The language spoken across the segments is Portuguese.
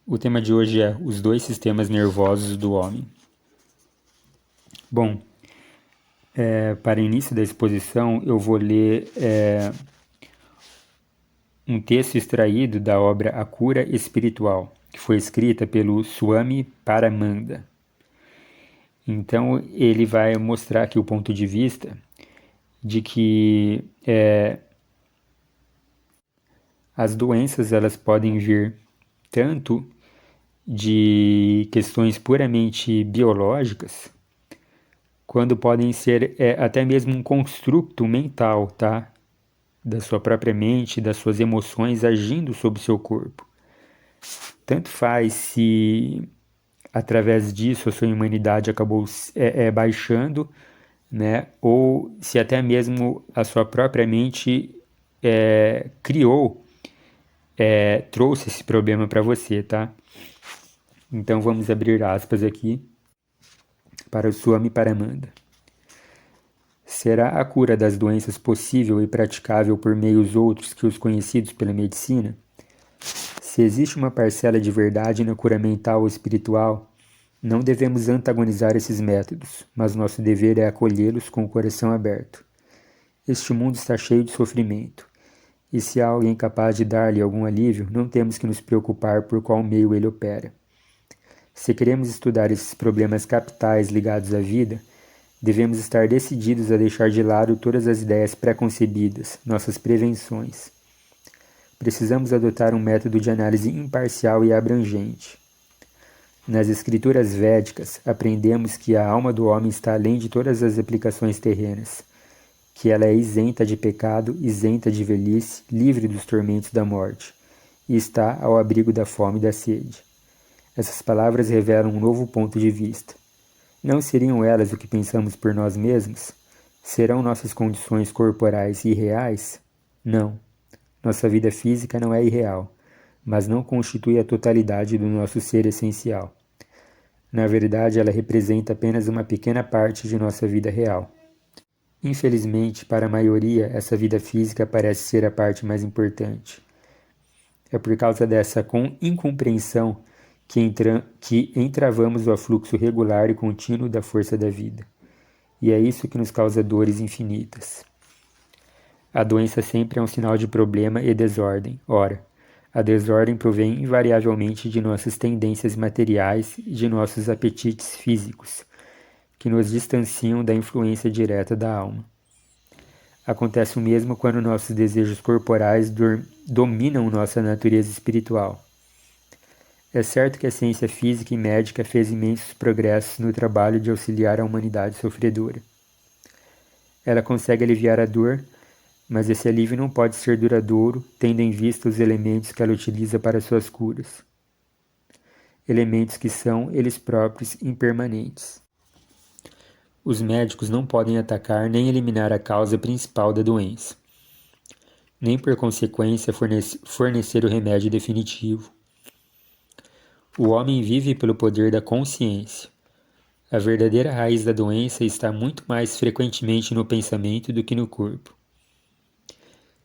O tema de hoje é os dois sistemas nervosos do homem. Bom, para início da exposição eu vou ler um texto extraído da obra A Cura Espiritual, que foi escrita pelo Swami Paramanda. Então ele vai mostrar aqui o ponto de vista de que as doenças elas podem vir tanto de questões puramente biológicas, quando podem ser até mesmo um construto mental, tá? Da sua própria mente, das suas emoções agindo sobre o seu corpo. Tanto faz se através disso a sua imunidade acabou baixando, né? Ou se até mesmo a sua própria mente trouxe esse problema para você, tá? Então vamos abrir aspas aqui para o Swami Paramanda. Será a cura das doenças possível e praticável por meios outros que os conhecidos pela medicina? Se existe uma parcela de verdade na cura mental ou espiritual, não devemos antagonizar esses métodos, mas nosso dever é acolhê-los com o coração aberto. Este mundo está cheio de sofrimento, e se há alguém capaz de dar-lhe algum alívio, não temos que nos preocupar por qual meio ele opera. Se queremos estudar esses problemas capitais ligados à vida, devemos estar decididos a deixar de lado todas as ideias pré-concebidas, nossas prevenções. Precisamos adotar um método de análise imparcial e abrangente. Nas escrituras védicas, aprendemos que a alma do homem está além de todas as aplicações terrenas, que ela é isenta de pecado, isenta de velhice, livre dos tormentos da morte, e está ao abrigo da fome e da sede. Essas palavras revelam um novo ponto de vista. Não seriam elas o que pensamos por nós mesmos? Serão nossas condições corporais irreais? Não. Nossa vida física não é irreal, mas não constitui a totalidade do nosso ser essencial. Na verdade, ela representa apenas uma pequena parte de nossa vida real. Infelizmente, para a maioria, essa vida física parece ser a parte mais importante. É por causa dessa incompreensão que entravamos o afluxo regular e contínuo da força da vida. E é isso que nos causa dores infinitas. A doença sempre é um sinal de problema e desordem. Ora, a desordem provém invariavelmente de nossas tendências materiais e de nossos apetites físicos, que nos distanciam da influência direta da alma. Acontece o mesmo quando nossos desejos corporais dominam nossa natureza espiritual. É certo que a ciência física e médica fez imensos progressos no trabalho de auxiliar a humanidade sofredora. Ela consegue aliviar a dor, mas esse alívio não pode ser duradouro, tendo em vista os elementos que ela utiliza para suas curas. Elementos que são, eles próprios, impermanentes. Os médicos não podem atacar nem eliminar a causa principal da doença, nem por consequência fornecer o remédio definitivo. O homem vive pelo poder da consciência. A verdadeira raiz da doença está muito mais frequentemente no pensamento do que no corpo.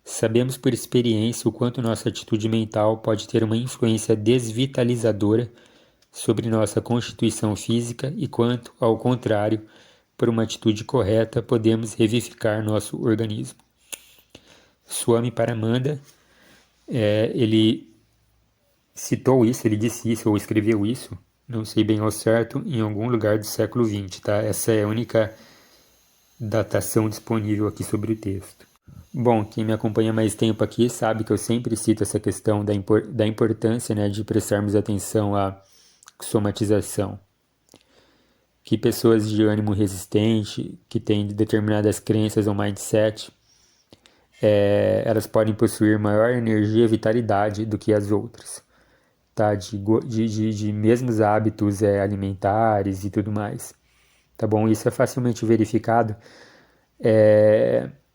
Sabemos por experiência o quanto nossa atitude mental pode ter uma influência desvitalizadora sobre nossa constituição física e quanto, ao contrário, por uma atitude correta, podemos revivificar nosso organismo. Swami Paramanda, ele citou isso, ele disse isso ou escreveu isso, não sei bem ao certo, em algum lugar do século XX, tá? Essa é a única datação disponível aqui sobre o texto. Bom, quem me acompanha mais tempo aqui sabe que eu sempre cito essa questão da importância, né, de prestarmos atenção à somatização. Que pessoas de ânimo resistente, que têm determinadas crenças ou mindset, elas podem possuir maior energia e vitalidade do que as outras, tá? De mesmos hábitos alimentares e tudo mais, tá bom? Isso é facilmente verificado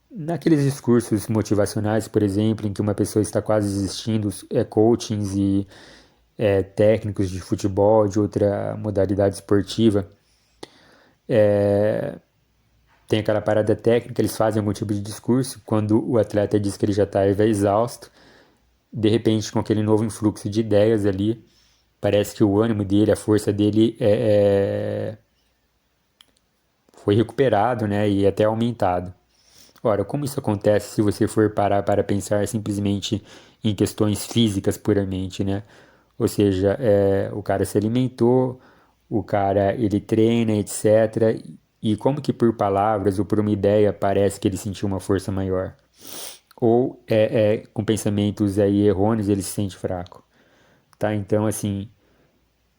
naqueles discursos motivacionais, por exemplo, em que uma pessoa está quase desistindo, coachings e técnicos de futebol, de outra modalidade esportiva, tem aquela parada técnica, eles fazem algum tipo de discurso, quando o atleta diz que ele já está exausto, de repente com aquele novo influxo de ideias ali, parece que o ânimo dele, a força dele foi recuperado, né, e até aumentado. Ora, como isso acontece se você for parar para pensar simplesmente em questões físicas puramente, né? Ou seja, o cara se alimentou, o cara ele treina, etc. E como que por palavras ou por uma ideia parece que ele sentiu uma força maior? Ou com pensamentos aí errôneos ele se sente fraco, tá? Então, assim,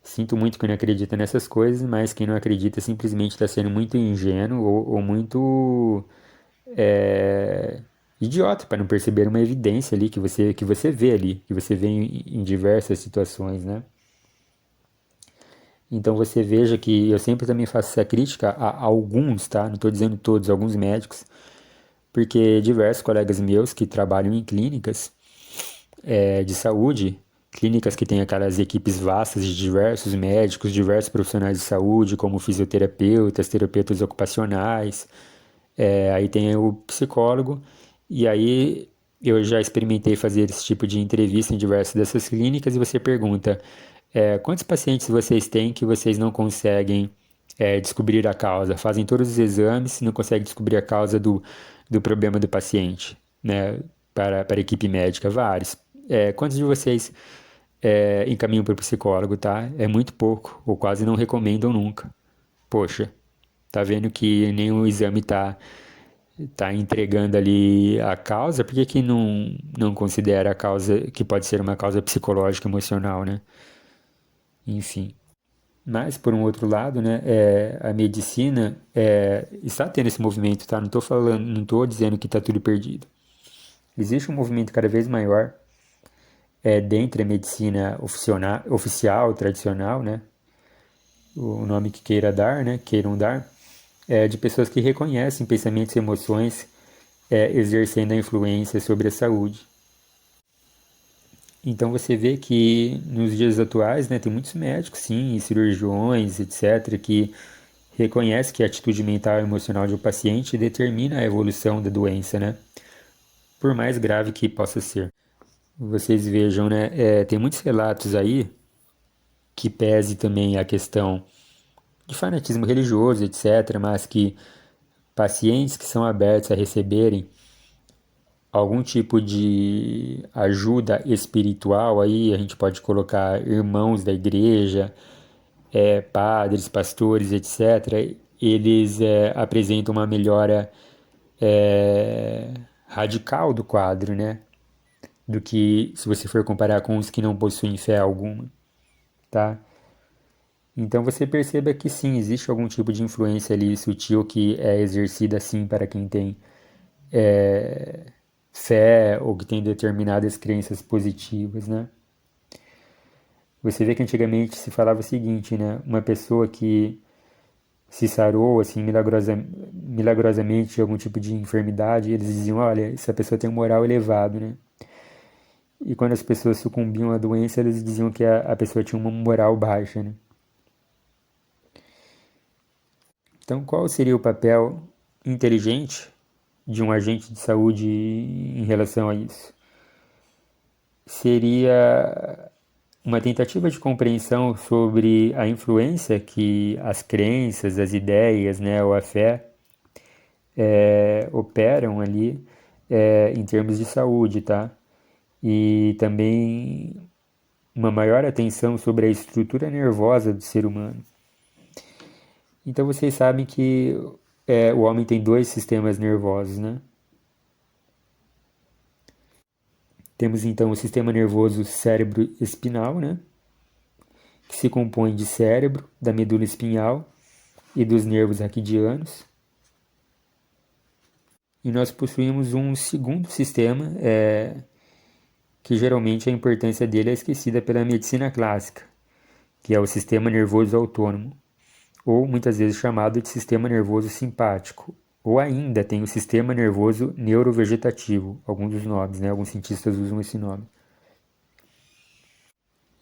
sinto muito quem não acredita nessas coisas, mas quem não acredita simplesmente está sendo muito ingênuo ou muito é, idiota para não perceber uma evidência ali que você vê ali, que você vê em diversas situações, né? Então você veja que eu sempre também faço essa crítica a alguns, tá? Não estou dizendo todos, alguns médicos, porque diversos colegas meus que trabalham em clínicas de saúde, clínicas que têm aquelas equipes vastas de diversos médicos, diversos profissionais de saúde, como fisioterapeutas, terapeutas ocupacionais, aí tem o psicólogo, e aí eu já experimentei fazer esse tipo de entrevista em diversas dessas clínicas e você pergunta, quantos pacientes vocês têm que vocês não conseguem descobrir a causa? Fazem todos os exames e não conseguem descobrir a causa do problema do paciente, né? Para a equipe médica, vários. Quantos de vocês encaminham para o psicólogo, tá? É muito pouco, ou quase não recomendam nunca. Poxa, tá vendo que nenhum exame tá entregando ali a causa, por que que não considera a causa que pode ser uma causa psicológica, emocional, né? Enfim. Mas, por um outro lado, né, a medicina está tendo esse movimento, tá? Não tô dizendo que está tudo perdido. Existe um movimento cada vez maior dentro da medicina oficial, tradicional, né? O nome que queira dar, né? Queiram dar, de pessoas que reconhecem pensamentos e emoções exercendo a influência sobre a saúde. Então você vê que nos dias atuais, né, tem muitos médicos, sim, e cirurgiões, etc., que reconhecem que a atitude mental e emocional de um paciente determina a evolução da doença, né? Por mais grave que possa ser. Vocês vejam, né, tem muitos relatos aí que pese também a questão de fanatismo religioso, etc., mas que pacientes que são abertos a receberem algum tipo de ajuda espiritual aí, a gente pode colocar irmãos da igreja, padres, pastores, etc., eles apresentam uma melhora radical do quadro, né? Do que se você for comparar com os que não possuem fé alguma, tá? Então você perceba que sim, existe algum tipo de influência ali sutil que é exercida sim para quem tem fé ou que tem determinadas crenças positivas, né? Você vê que antigamente se falava o seguinte, né? Uma pessoa que se sarou assim milagrosamente de algum tipo de enfermidade, eles diziam, olha, essa pessoa tem um moral elevado, né? E quando as pessoas sucumbiam à doença, eles diziam que a pessoa tinha uma moral baixa, né? Então, qual seria o papel inteligente de um agente de saúde em relação a isso? Seria uma tentativa de compreensão sobre a influência que as crenças, as ideias, né, ou a fé operam ali em termos de saúde, tá? E também uma maior atenção sobre a estrutura nervosa do ser humano. Então vocês sabem que o homem tem dois sistemas nervosos, né? Temos então o sistema nervoso cérebro-espinal, né? Que se compõe de cérebro, da medula espinhal e dos nervos raquidianos. E nós possuímos um segundo sistema, que geralmente a importância dele é esquecida pela medicina clássica, que é o sistema nervoso autônomo, ou muitas vezes chamado de sistema nervoso simpático, ou ainda tem o sistema nervoso neurovegetativo, alguns dos nomes, né? Alguns cientistas usam esse nome.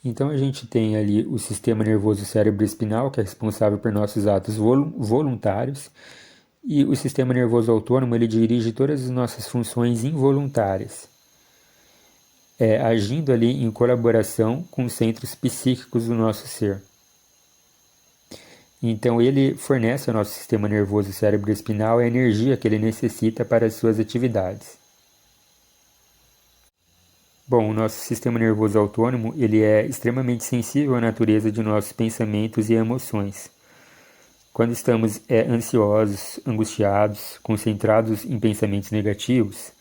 Então a gente tem ali o sistema nervoso cérebro-espinal, que é responsável por nossos atos voluntários, e o sistema nervoso autônomo, ele dirige todas as nossas funções involuntárias. agindo ali em colaboração com os centros psíquicos do nosso ser. Então ele fornece ao nosso sistema nervoso cérebro-espinal a energia que ele necessita para as suas atividades. Bom, o nosso sistema nervoso autônomo ele é extremamente sensível à natureza de nossos pensamentos e emoções. Quando estamos ansiosos, angustiados, concentrados em pensamentos negativos,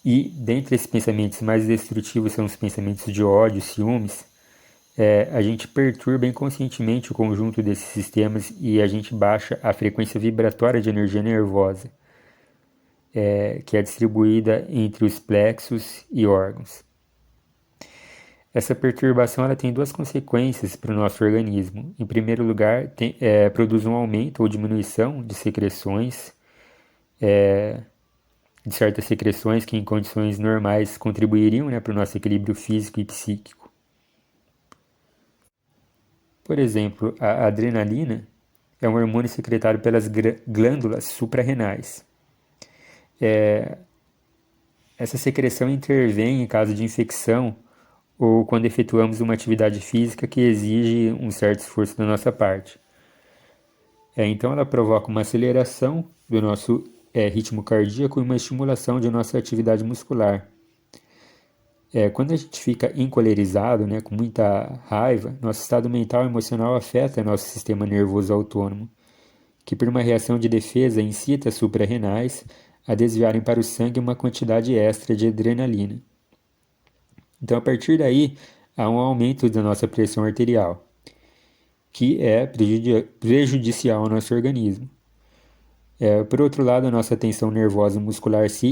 e dentre esses pensamentos mais destrutivos são os pensamentos de ódio, ciúmes, a gente perturba inconscientemente o conjunto desses sistemas e a gente baixa a frequência vibratória de energia nervosa, que é distribuída entre os plexos e órgãos. Essa perturbação ela tem duas consequências para o nosso organismo. Em primeiro lugar, produz um aumento ou diminuição de secreções, de certas secreções que em condições normais contribuiriam, né, para o nosso equilíbrio físico e psíquico. Por exemplo, a adrenalina é um hormônio secretado pelas glândulas suprarrenais. Essa secreção intervém em caso de infecção ou quando efetuamos uma atividade física que exige um certo esforço da nossa parte. Então ela provoca uma aceleração do nosso ritmo cardíaco e uma estimulação de nossa atividade muscular. Quando a gente fica encolerizado, né, com muita raiva, nosso estado mental e emocional afeta nosso sistema nervoso autônomo, que por uma reação de defesa incita as suprarrenais a desviarem para o sangue uma quantidade extra de adrenalina. Então, a partir daí, há um aumento da nossa pressão arterial, que é prejudicial ao nosso organismo. Por outro lado, a nossa tensão nervosa e muscular se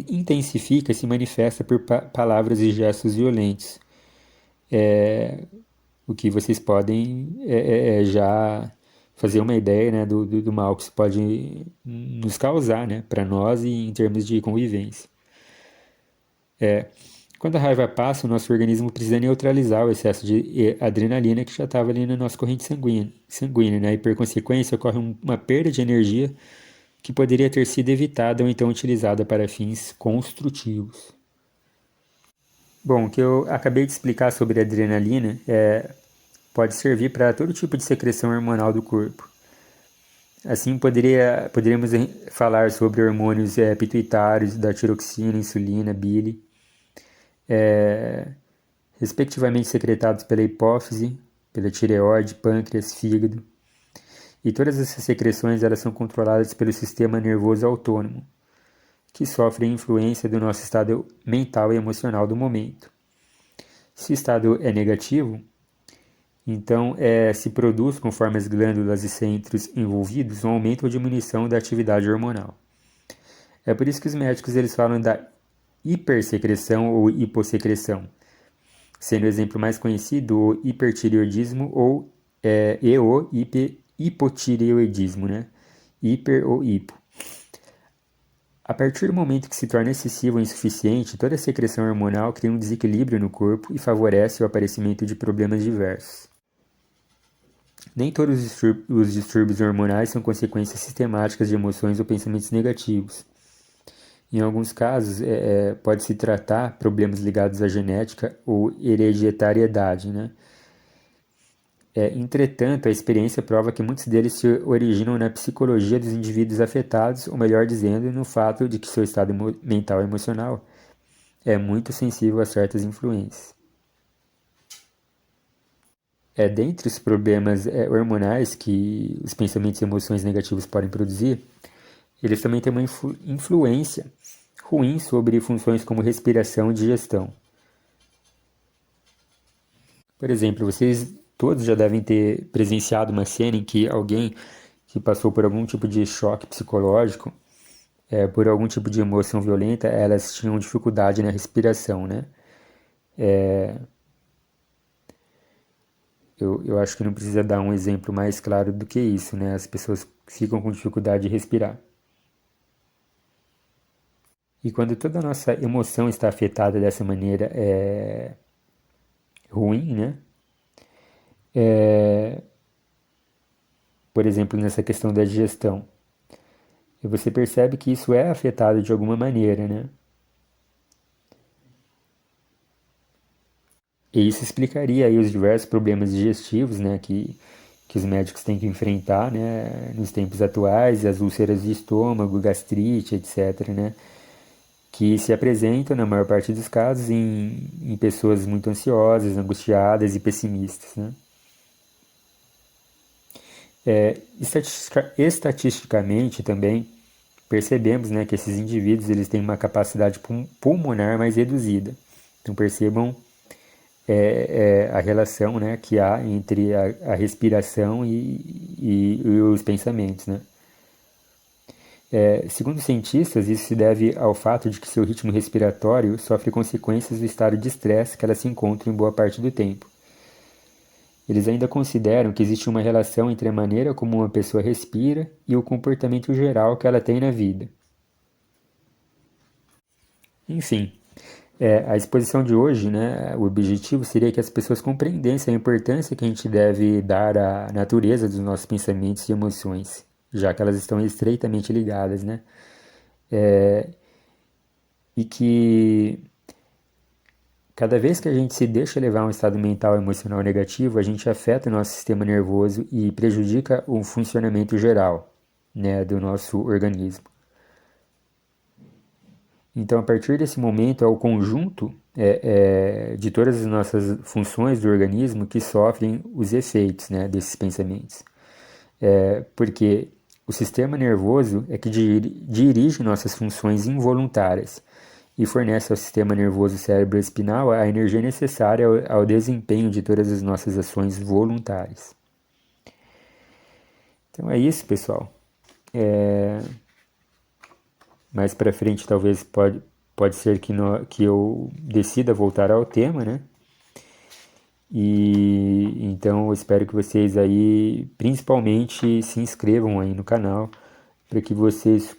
intensifica e se manifesta por palavras e gestos violentos. O que vocês podem já fazer uma ideia, né, do mal que isso pode nos causar, né, para nós e em termos de convivência. Quando a raiva passa, o nosso organismo precisa neutralizar o excesso de adrenalina que já estava ali na nossa corrente sanguínea, né? E por consequência ocorre uma perda de energia que poderia ter sido evitada ou então utilizada para fins construtivos. Bom, o que eu acabei de explicar sobre a adrenalina pode servir para todo tipo de secreção hormonal do corpo. Assim, poderíamos falar sobre hormônios pituitários, da tiroxina, insulina, bile, respectivamente secretados pela hipófise, pela tireoide, pâncreas, fígado. E todas essas secreções elas são controladas pelo sistema nervoso autônomo, que sofre a influência do nosso estado mental e emocional do momento. Se o estado é negativo, então se produz, conforme as glândulas e centros envolvidos, um aumento ou diminuição da atividade hormonal. É por isso que os médicos eles falam da hipersecreção ou hipossecreção, sendo o exemplo mais conhecido o hipertireoidismo ou o hipotireoidismo, né? Hiper ou hipo. A partir do momento que se torna excessivo ou insuficiente, toda a secreção hormonal cria um desequilíbrio no corpo e favorece o aparecimento de problemas diversos. Nem todos os distúrbios hormonais são consequências sistemáticas de emoções ou pensamentos negativos. Em alguns casos, pode-se tratar problemas ligados à genética ou hereditariedade, né? Entretanto, a experiência prova que muitos deles se originam na psicologia dos indivíduos afetados, ou melhor dizendo, no fato de que seu estado mental e emocional é muito sensível a certas influências. Dentre os problemas hormonais que os pensamentos e emoções negativos podem produzir, eles também têm uma influência ruim sobre funções como respiração e digestão. Por exemplo, vocês todos já devem ter presenciado uma cena em que alguém que passou por algum tipo de choque psicológico, por algum tipo de emoção violenta, elas tinham dificuldade na respiração, né? Eu acho que não precisa dar um exemplo mais claro do que isso, né? As pessoas ficam com dificuldade de respirar. E quando toda a nossa emoção está afetada dessa maneira ruim, né? Por exemplo, nessa questão da digestão. E você percebe que isso é afetado de alguma maneira, né? E isso explicaria aí os diversos problemas digestivos, né, que os médicos têm que enfrentar, né, nos tempos atuais, as úlceras de estômago, gastrite, etc., né, que se apresentam, na maior parte dos casos, em pessoas muito ansiosas, angustiadas e pessimistas, né. Estatisticamente também, percebemos, né, que esses indivíduos eles têm uma capacidade pulmonar mais reduzida. Então percebam a relação, né, que há entre a respiração e os pensamentos, né. Segundo cientistas, isso se deve ao fato de que seu ritmo respiratório sofre consequências do estado de estresse que ela se encontra em boa parte do tempo. Eles ainda consideram que existe uma relação entre a maneira como uma pessoa respira e o comportamento geral que ela tem na vida. Enfim, a exposição de hoje, né, o objetivo seria que as pessoas compreendessem a importância que a gente deve dar à natureza dos nossos pensamentos e emoções, já que elas estão estreitamente ligadas, né? E que cada vez que a gente se deixa levar a um estado mental e emocional negativo, a gente afeta o nosso sistema nervoso e prejudica o funcionamento geral, né, do nosso organismo. Então, a partir desse momento, é o conjunto de todas as nossas funções do organismo que sofrem os efeitos, né, desses pensamentos. Porque o sistema nervoso é que dirige nossas funções involuntárias e fornece ao sistema nervoso cérebro-espinal a energia necessária ao desempenho de todas as nossas ações voluntárias. Então é isso, pessoal. Mais para frente talvez pode ser que eu decida voltar ao tema, né? E então eu espero que vocês aí principalmente se inscrevam aí no canal para que vocês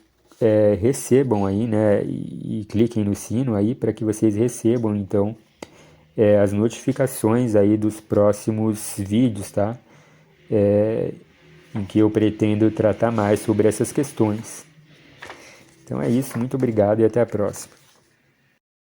recebam aí, né? E cliquem no sino aí para que vocês recebam então as notificações aí dos próximos vídeos, tá? Em que eu pretendo tratar mais sobre essas questões. Então é isso, muito obrigado e até a próxima.